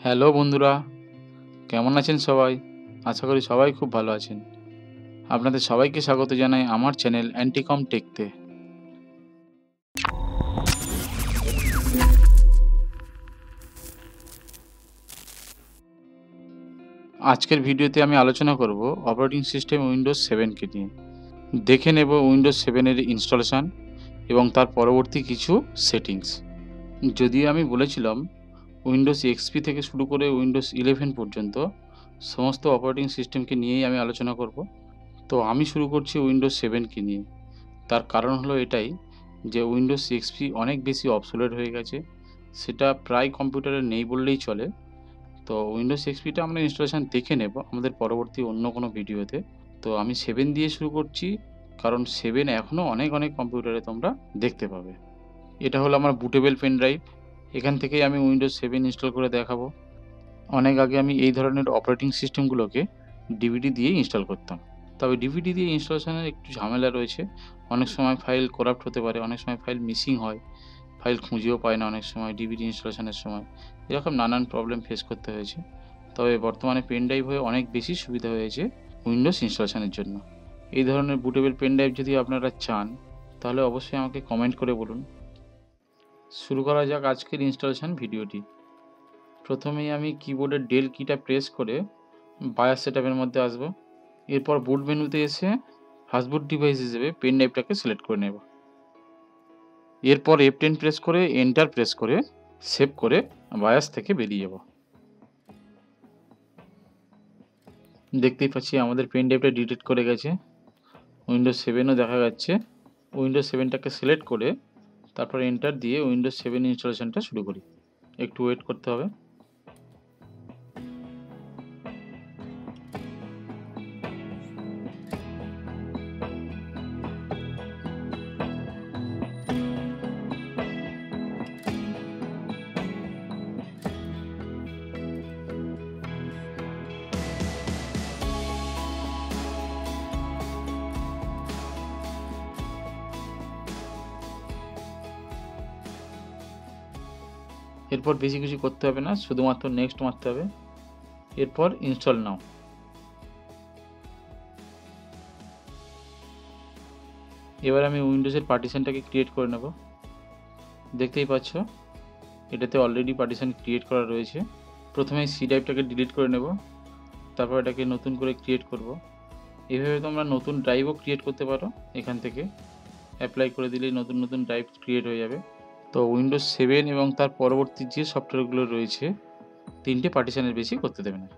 Hello বন্ধুরা, কেমন আছেন সবাই? আশা করি সবাই খুব ভালো আছেন। আপনাদের সবাইকে স্বাগত জানাই আমার চ্যানেল অ্যান্টিকম টেকতে। আজকের ভিডিওতে আমি আলোচনা করব অপারেটিং সিস্টেম উইন্ডোজ 7 কে নিয়ে। দেখে নেব উইন্ডোজ 7 এর ইনস্টলেশন এবং তার পরবর্তী কিছু সেটিংস। যদিও আমি বলেছিলাম উইন্ডোজ এক্সপি থেকে শুরু করে উইন্ডোজ 11 পর্যন্ত সমস্ত অপারেটিং সিস্টেমকে নিয়েই আমি আলোচনা করব। তো আমি শুরু করছি উইন্ডোজ 7 কে নিয়ে। তার কারণ হলো এটাই যে উইন্ডোজ এক্সপি অনেক বেশি অবসোলেট হয়ে গেছে। সেটা প্রায় কম্পিউটারে নেই বললেই চলে। তো উইন্ডোজ এক্সপিটা আমরা ইনস্টলেশন দেখে নেব আমাদের পরবর্তী অন্য কোনো ভিডিওতে। তো আমি 7 দিয়ে শুরু করছি, কারণ 7 এখনও অনেক কম্পিউটারে তোমরা দেখতে পাবে। এটা হলো আমার বুটেবল পেন ড্রাইভ। এখান থেকেই আমি উইন্ডোজ 7 ইনস্টল করে দেখাবো। অনেক আগে আমি এই ধরনের অপারেটিং সিস্টেমগুলোকে ডিভিডি দিয়ে ইনস্টল করতাম। তবে ডিভিডি দিয়ে ইনস্টলেশনের একটু ঝামেলা রয়েছে। অনেক সময় ফাইল করাপ্ট হতে পারে, অনেক সময় ফাইল মিসিং হয়, ফাইল খুঁজেও পায় না অনেক সময় ডিভিডি ইনস্টলেশনের সময়। এরকম নানান প্রবলেম ফেস করতে হয়েছে। তবে বর্তমানে পেন ড্রাইভ হয়ে অনেক বেশি সুবিধা হয়েছে উইন্ডোজ ইনস্টলেশনের জন্য। এই ধরনের বুটেবল পেন ড্রাইভ যদি আপনারা চান তাহলে অবশ্যই আমাকে কমেন্ট করে বলুন। শুরু করা যাক আজকের ইনস্টলেশন ভিডিওটি। প্রথমেই আমি কিবোর্ডের ডেল কিটা প্রেস করে বায়াস সেটআপের মধ্যে আসব। এরপর বুট মেনুতে এসে হাসবুট ডিভাইস হিসেবে পেন ড্রাইভটাকে সিলেক্ট করে নেব। এরপর F10 প্রেস করে এন্টার প্রেস করে সেভ করে বায়াস থেকে বেরিয়ে যাব। দেখতেই পাচ্ছি আমাদের পেন ড্রাইভটা ডিলিট করে গেছে। উইন্ডোজ 7ও দেখা যাচ্ছে। উইন্ডোজ 7টাকে সিলেক্ট করে তারপর এন্টার দিয়ে উইন্ডোজ 7 ইনস্টলেশনটা শুরু করি। একটু ওয়েট করতে হবে। এরপর বেশি কিছু করতে হবে না, শুধুমাত্র নেক্সট মারতে হবে। এরপর ইনস্টল নাও। এবার আমি উইন্ডোজের পার্টিশনটাকে ক্রিয়েট করে নেব। দেখতেই পাচ্ছ এটাতে অলরেডি পার্টিশন ক্রিয়েট করা রয়েছে। প্রথমে সি ড্রাইভটাকে ডিলিট করে নেব, তারপর এটাকে নতুন করে ক্রিয়েট করব। এইভাবে তোমরা নতুন ড্রাইভও ক্রিয়েট করতে পারো। এখান থেকে অ্যাপ্লাই করে দিলেই নতুন ড্রাইভ ক্রিয়েট হয়ে যাবে। তো উইন্ডোজ 7 এবং তার পরবর্তী যে সফটওয়্যারগুলো রয়েছে 3টে পার্টিশনের বেশি করতে দেবে না।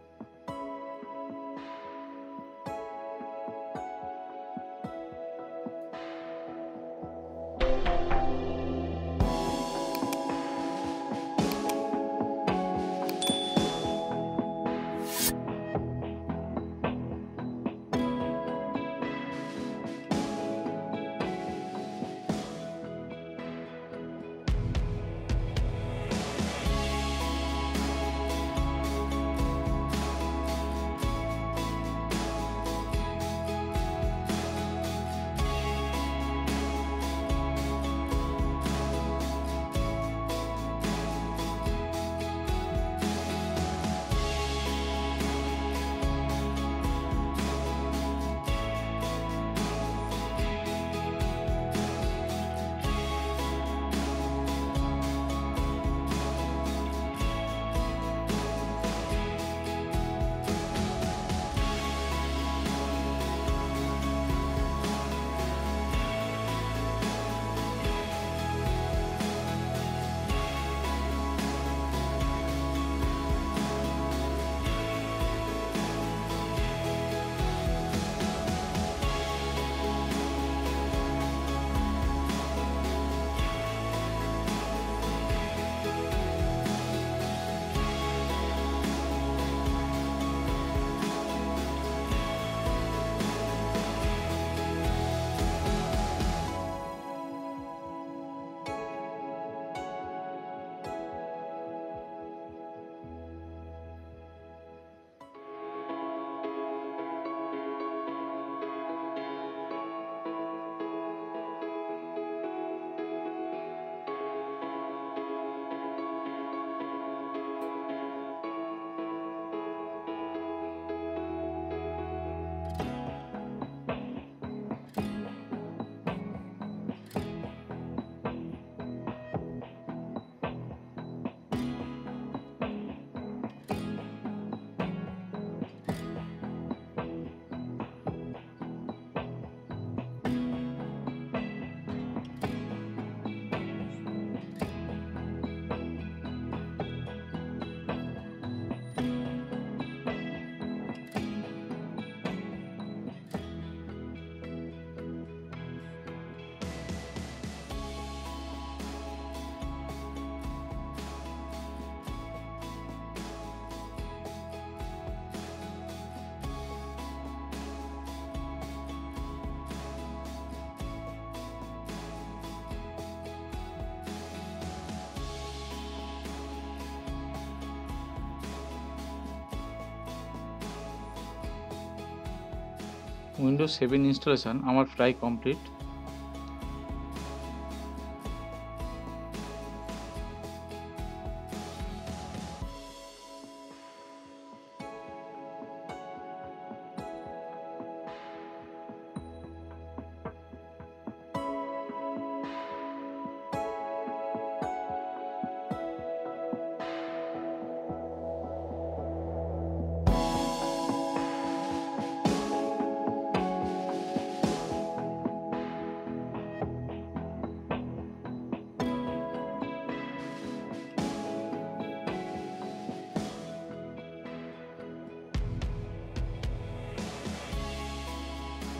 উইন্ডোজ 7 ইনস্টলেশন আমার প্রায় কমপ্লিট।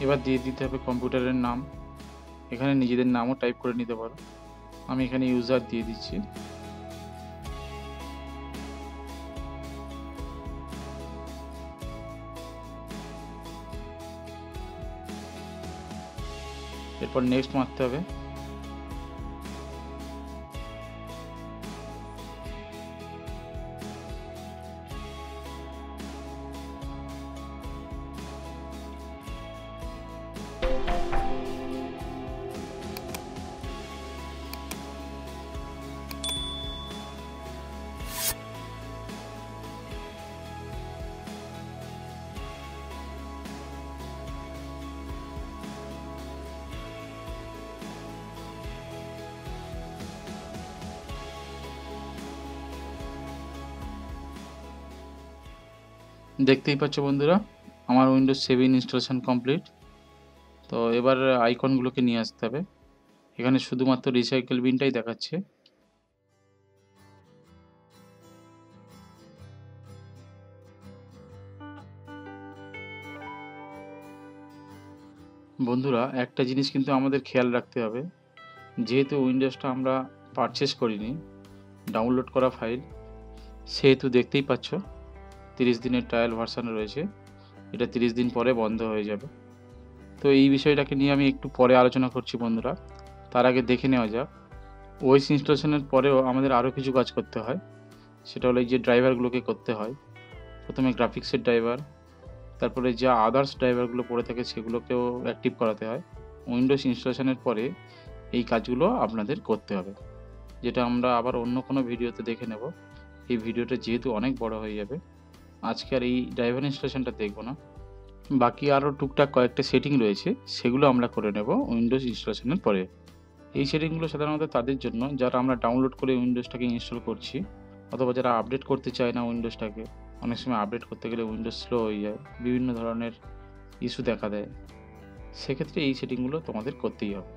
এবার দিয়ে দিতে হবে কম্পিউটারের নাম। এখানে নিজেদের নামও টাইপ করে নিতে পারো। আমি এখানে ইউজার দিয়ে দিচ্ছি। এরপর নেক্সট মারতে হবে। দেখতেই পাচ্ছ বন্ধুরা, আমার উইন্ডোজ 7 ইনস্টলেশন কমপ্লিট। তো এবার আইকনগুলোকে নিয়ে আসতে হবে। এখানে শুধুমাত্র রিসাইকেল বিনটাই দেখাচ্ছে। বন্ধুরা, একটা জিনিস কিন্তু আমাদের খেয়াল রাখতে হবে, যেহেতু উইন্ডোজটা আমরা পারচেস করিনি, ডাউনলোড করা ফাইল, সেহেতু দেখতেই পাচ্ছ 30 দিনের ট্রায়াল ভার্সান রয়েছে। এটা 30 দিন পরে বন্ধ হয়ে যাবে। তো এই বিষয়টাকে নিয়ে আমি একটু পরে আলোচনা করছি বন্ধুরা। তার আগে দেখে নেওয়া যাক, ওএস ইনস্টলেশনের পরেও আমাদের আরও কিছু কাজ করতে হয়। সেটা হলো এই যে ড্রাইভারগুলোকে করতে হয়। প্রথমে গ্রাফিক্সের ড্রাইভার, তারপরে যা আদার্স ড্রাইভারগুলো পড়ে থাকে সেগুলোকেও অ্যাক্টিভ করাতে হয়। উইন্ডোজ ইনস্টলেশনের পরে এই কাজগুলো আপনাদের করতে হবে, যেটা আমরা আবার অন্য কোনো ভিডিওতে দেখে নেব। এই ভিডিওটা যেহেতু অনেক বড় হয়ে যাবে, আজকে আর এই ড্রাইভার ইনস্টলেশনটা দেখব না। বাকি আরও টুকটাক কয়েকটা সেটিং রয়েছে, সেগুলো আমরা করে নেব উইন্ডোজ ইনস্টলেশনের পরে। এই সেটিংগুলো সাধারণত তাদের জন্য যারা আমরা ডাউনলোড করে উইন্ডোজটাকে ইনস্টল করছি, অথবা যারা আপডেট করতে চায় না উইন্ডোজটাকে। অনেক সময় আপডেট করতে গেলে উইন্ডোজ স্লো হয়ে যায়, বিভিন্ন ধরনের ইস্যু দেখা দেয়। সেক্ষেত্রে এই সেটিংগুলো তোমাদের করতেই হবে।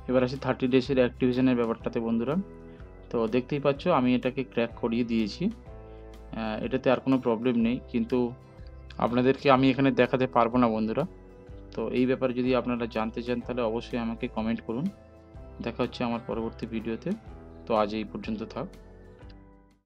এবার আসি 30 ডেজের অ্যাক্টিভেশনের ব্যাপারটাতে বন্ধুরা। তো দেখতেই পাচ্ছ আমি এটাকে ক্র্যাক করিয়ে দিয়েছি। এটাতে আর কোনো প্রবলেম নেই, কিন্তু আপনাদেরকে আমি এখানে দেখাতে পারবো না বন্ধুরা। তো এই ব্যাপারে যদি আপনারা জানতে চান তাহলে অবশ্যই আমাকে কমেন্ট করুন। দেখা হচ্ছে আমার পরবর্তী ভিডিওতে। তো আজ এই পর্যন্ত থাক।